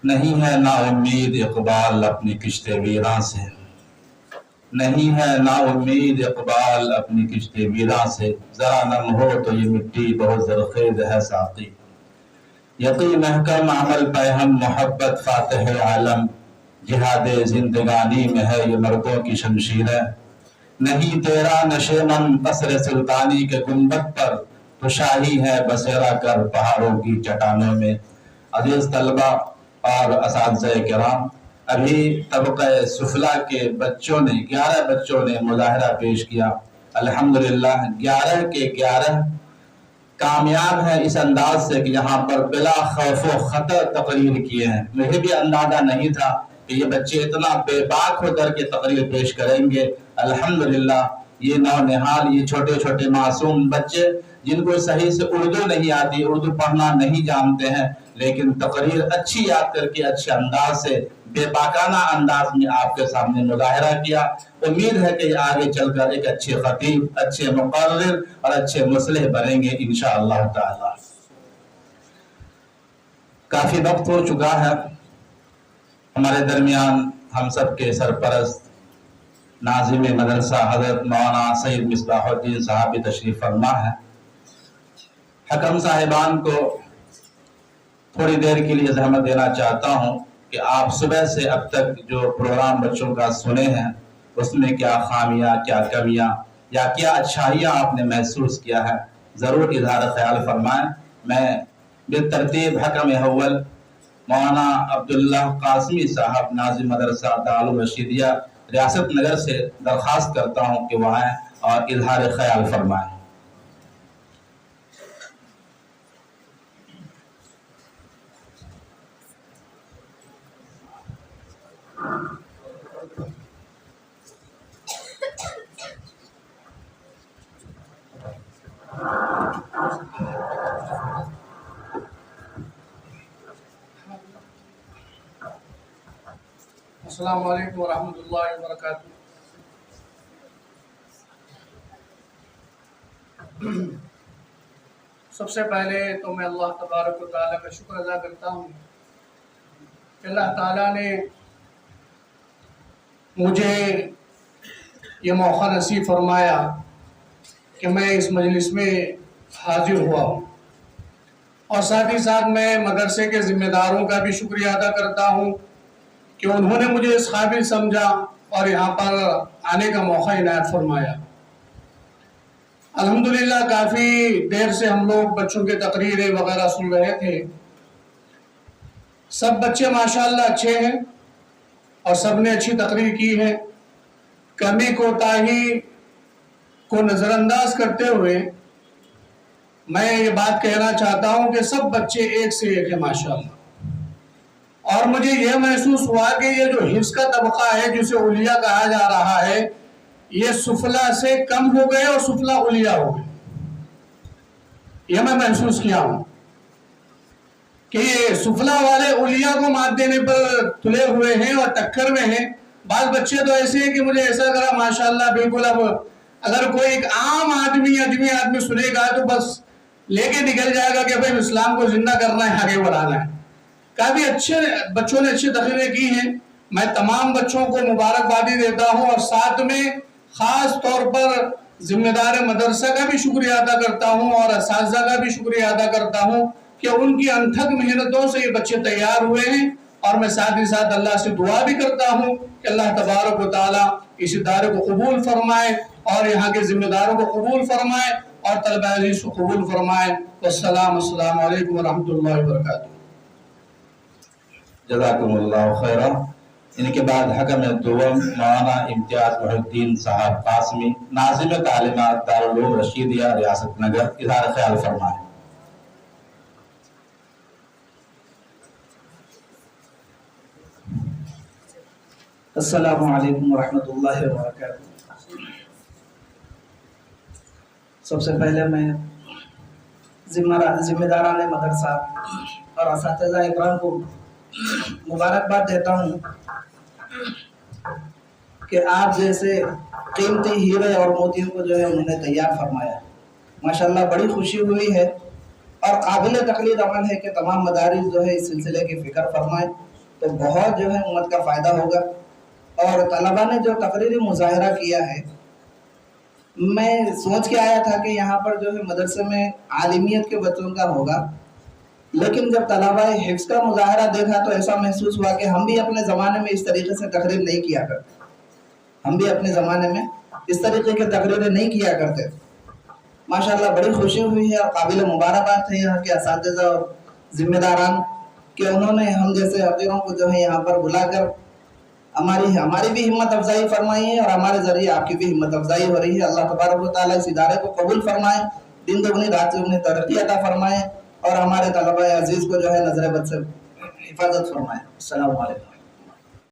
نہیں ہے نا امید اقبال اپنی کشت ویراں سے، نہیں ہے نا امید اقبال اپنی کشت ویراں سے، ذرا نم ہو تو یہ مٹی بہت زرخیز ہے ساقی، یقین محکم عمل پیہم محبت فاتح عالم، جہاد زندگانی میں ہے یہ مردوں کی شمشیریں، نہیں تیرا نشیمن قصر سلطانی کے گنبد پر، تو شاہی ہے بسیرا کر پہاڑوں کی چٹانوں میں۔ عزیز طلبہ اور اساتذہ کرام، ابھی طبقہ سفلا کے بچوں نے 11 بچوں نے مظاہرہ پیش کیا، الحمدللہ 11 کے 11 کامیاب ہے اس انداز سے کہ یہاں پر بلا خوف و خطر تقریر کیے ہیں۔ مجھے بھی اندازہ نہیں تھا کہ یہ بچے اتنا بے باک ہو کر کے تقریر پیش کریں گے۔ الحمدللہ یہ نونہال، یہ چھوٹے چھوٹے معصوم بچے جن کو صحیح سے اردو نہیں آتی، اردو پڑھنا نہیں جانتے ہیں، لیکن تقریر اچھی یاد کر کے اچھے انداز سے بے باکانہ انداز میں آپ کے سامنے مظاہرہ کیا۔ امید ہے کہ آگے چل کر ایک اچھے خطیب، اچھے مقرر اور اچھے مصلح بنیں گے انشاءاللہ تعالی۔ کافی وقت ہو چکا ہے، ہمارے درمیان ہم سب کے سرپرست ناظم مدرسہ حضرت مولانا سید مصباح الدین صاحب تشریف فرما ہے۔ حکم صاحبان کو تھوڑی دیر کے لیے زحمت دینا چاہتا ہوں کہ آپ صبح سے اب تک جو پروگرام بچوں کا سنے ہیں اس میں کیا خامیاں، کیا کمیاں یا کیا اچھائیاں آپ نے محسوس کیا ہے، ضرور اظہار خیال فرمائیں۔ میں بالترتیب حکم اول مولانا عبداللہ قاسمی صاحب ناظم مدرسہ دارالرشیدیہ ریاست نگر سے درخواست کرتا ہوں کہ وہ آئیں اور اظہار خیال فرمائیں۔ السلام علیکم ورحمۃ اللہ وبرکاتہ۔ سب سے پہلے تو میں اللہ تبارک و تعالیٰ کا شکر ادا کرتا ہوں کہ اللہ تعالیٰ نے مجھے یہ موقع نصیب فرمایا کہ میں اس مجلس میں حاضر ہوا ہوں، اور ساتھ ہی ساتھ میں مدرسے کے ذمہ داروں کا بھی شکریہ ادا کرتا ہوں کہ انہوں نے مجھے اس قابل سمجھا اور یہاں پر آنے کا موقع عنایت فرمایا۔ الحمدللہ کافی دیر سے ہم لوگ بچوں کے تقریریں وغیرہ سن رہے تھے۔ سب بچے ماشاءاللہ اچھے ہیں اور سب نے اچھی تقریر کی ہے۔ کمی کوتاہی کو نظر انداز کرتے ہوئے میں یہ بات کہنا چاہتا ہوں کہ سب بچے ایک سے ایک ہیں ماشاءاللہ، اور مجھے یہ محسوس ہوا کہ یہ جو حفظ کا طبقہ ہے جسے اولیاء کہا جا رہا ہے، یہ سفلا سے کم ہو گئے اور سفلا اولیاء ہو گئے۔ یہ میں محسوس کیا ہوں کہ یہ سفلا والے اولیاء کو مات دینے پر تلے ہوئے ہیں اور ٹکر میں ہیں۔ بعض بچے تو ایسے ہیں کہ مجھے ایسا کرا ماشاءاللہ بالکل اب اگر کوئی ایک عام آدمی سنے گا تو بس لے کے نکل جائے گا کہ بھائی اسلام کو زندہ کرنا ہے، آگے بڑھانا ہے۔ کافی اچھے بچوں نے اچھی تقریریں کی ہیں، میں تمام بچوں کو مبارکبادی دیتا ہوں، اور ساتھ میں خاص طور پر ذمہ دار مدرسہ کا بھی شکریہ ادا کرتا ہوں اور اساتذہ کا بھی شکریہ ادا کرتا ہوں کہ ان کی انتھک محنتوں سے یہ بچے تیار ہوئے ہیں، اور میں ساتھ ہی ساتھ اللہ سے دعا بھی کرتا ہوں کہ اللہ تبارک و تعالیٰ اس ادارے کو قبول فرمائے اور یہاں کے ذمہ داروں کو قبول فرمائے اور طلبہ عزیز کو قبول فرمائے۔ السلام علیکم ورحمۃ اللہ وبرکاتہ۔ جزاکم اللہ خیرہ۔ ان کے بعد حکم دوم مولانا امتیاز محی الدین صاحب قاسمی ناظم تعلیمات دارالعلوم رشیدیہ ریاست نگر اظہار خیال فرمائیں۔ السلام علیکم ورحمۃ اللہ وبرکاتہ۔ سب سے پہلے میں ذمہ داران مدرسہ اور اساتذہ اکرام کو مبارکباد دیتا ہوں کہ آپ جیسے قیمتی ہیرے اور موتیوں کو جو ہے انہوں نے تیار فرمایا۔ ماشاءاللہ بڑی خوشی ہوئی ہے اور قابل تقلید عمل ہے کہ تمام مدارس جو ہے اس سلسلے کی فکر فرمائیں تو بہت جو ہے امت کا فائدہ ہوگا. اور طلباء نے جو تقریری مظاہرہ کیا ہے، میں سوچ کے آیا تھا کہ یہاں پر جو ہے مدرسے میں عالمیت کے بچوں کا ہوگا، لیکن جب طلباء حفظ کا مظاہرہ دیکھا تو ایسا محسوس ہوا کہ ہم بھی اپنے زمانے میں اس طریقے سے تقریر نہیں کیا کرتے. ہم بھی اپنے زمانے میں اس طریقے کی تقریریں نہیں کیا کرتے. ماشاءاللہ بڑی خوشی ہوئی ہے اور قابل مبارکباد ہے یہاں کے اساتذہ اور ذمہ داران کہ انہوں نے ہم جیسے حقیروں کو جو ہے یہاں پر بلا کر ہماری بھی ہمت افزائی فرمائی ہے، اور ہمارے ذریعے آپ کی بھی ہمت افزائی ہو رہی ہے. اللہ تبارک و تعالیٰ اس ادارے کو قبول فرمائے، دن دگنی رات چگنی ترقی عطا فرمائے، اور ہمارے طلباء عزیز کو جو ہے نظر بد سے حفاظت فرمائے. السلام علیکم.